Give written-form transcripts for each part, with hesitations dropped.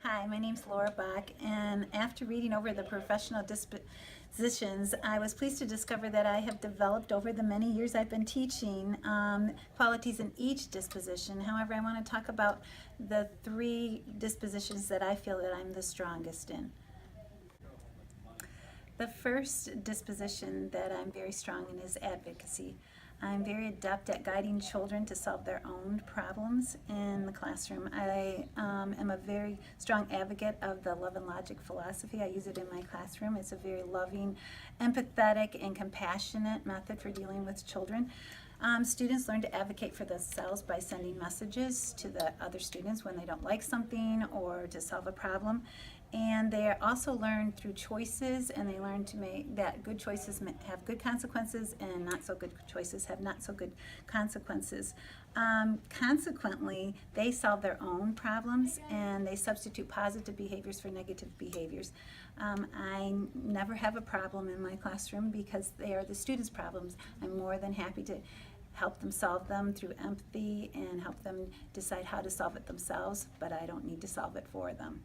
Hi, my name's Laura Bach, and after reading over the professional dispositions, I was pleased to discover that I have developed over the many years I've been teaching qualities in each disposition. However, I want to talk about the three dispositions that I feel that I'm the strongest in. The first disposition that I'm very strong in is advocacy. I'm very adept at guiding children to solve their own problems in the classroom. I am a very strong advocate of the love and logic philosophy. I use it in my classroom. It's a very loving, empathetic, and compassionate method for dealing with children. Students learn to advocate for themselves by sending messages to the other students when they don't like something or to solve a problem. And they also learn through choices, and they learn to make that good choices have good consequences and not so good choices have not so good consequences. Consequently, they solve their own problems and they substitute positive behaviors for negative behaviors. I never have a problem in my classroom because they are the students' problems. I'm more than happy to help them solve them through empathy and help them decide how to solve it themselves, but I don't need to solve it for them.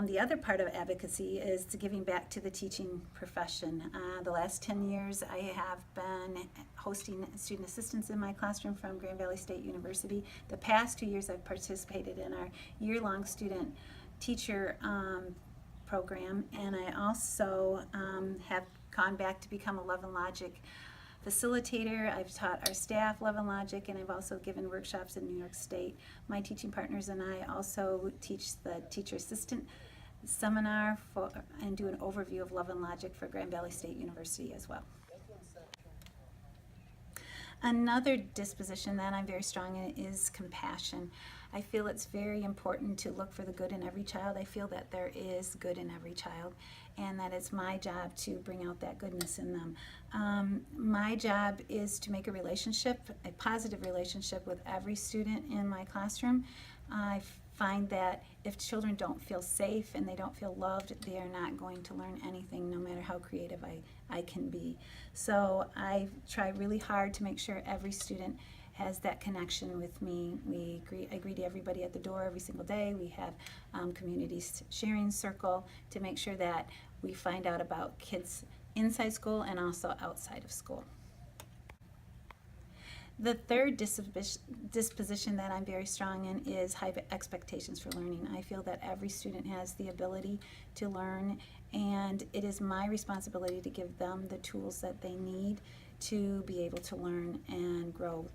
The other part of advocacy is to giving back to the teaching profession. The last 10 years I have been hosting student assistants in my classroom from Grand Valley State University. The past 2 years I've participated in our year-long student teacher program, and I also have gone back to become a Love and Logic facilitator. I've taught our staff Love and Logic, and I've also given workshops in New York State. My teaching partners and I also teach the teacher assistant seminar and do an overview of Love and Logic for Grand Valley State University as well. Another disposition that I'm very strong in is compassion. I feel it's very important to look for the good in every child. I feel that there is good in every child and that it's my job to bring out that goodness in them. My job is to make a positive relationship with every student in my classroom. I find that if children don't feel safe and they don't feel loved, they are not going to learn anything, no matter how creative I can be. So I try really hard to make sure every student has that connection with me. I greet everybody at the door every single day. We have community sharing circle to make sure that we find out about kids inside school and also outside of school. The third disposition that I'm very strong in is high expectations for learning. I feel that every student has the ability to learn, and it is my responsibility to give them the tools that they need to be able to learn and grow.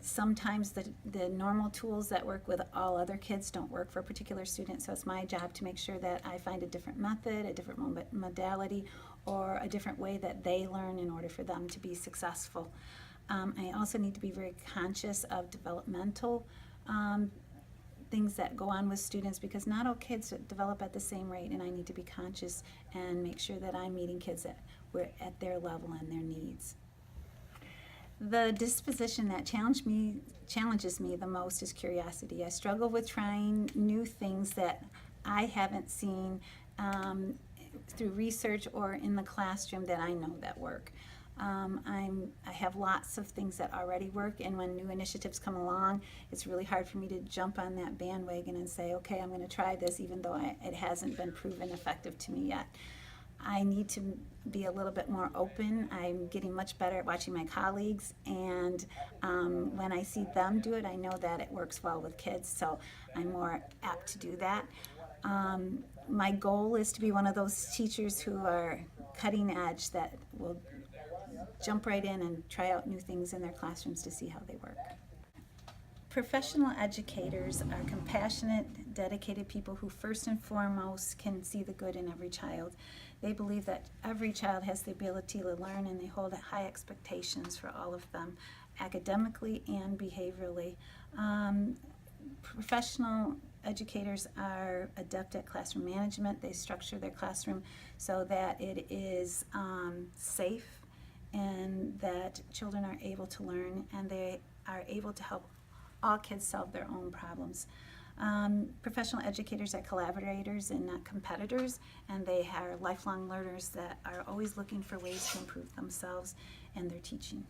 Sometimes the normal tools that work with all other kids don't work for a particular student, so it's my job to make sure that I find a different method, a different modality, or a different way that they learn in order for them to be successful. I also need to be very conscious of developmental things that go on with students, because not all kids develop at the same rate, and I need to be conscious and make sure that I'm meeting kids at their level and their needs. The disposition that challenges me the most is curiosity. I struggle with trying new things that I haven't seen through research or in the classroom that I know that work. I have lots of things that already work, and when new initiatives come along, it's really hard for me to jump on that bandwagon and say, okay, I'm going to try this, even though it hasn't been proven effective to me yet. I need to be a little bit more open. I'm getting much better at watching my colleagues, and when I see them do it, I know that it works well with kids, so I'm more apt to do that. My goal is to be one of those teachers who are cutting edge, that will jump right in and try out new things in their classrooms to see how they work. Professional educators are compassionate, dedicated people who first and foremost can see the good in every child. They believe that every child has the ability to learn, and they hold high expectations for all of them, academically and behaviorally. Professional educators are adept at classroom management. They structure their classroom so that it is safe and that children are able to learn, and they are able to help all kids solve their own problems. Professional educators are collaborators and not competitors, and they are lifelong learners that are always looking for ways to improve themselves and their teaching.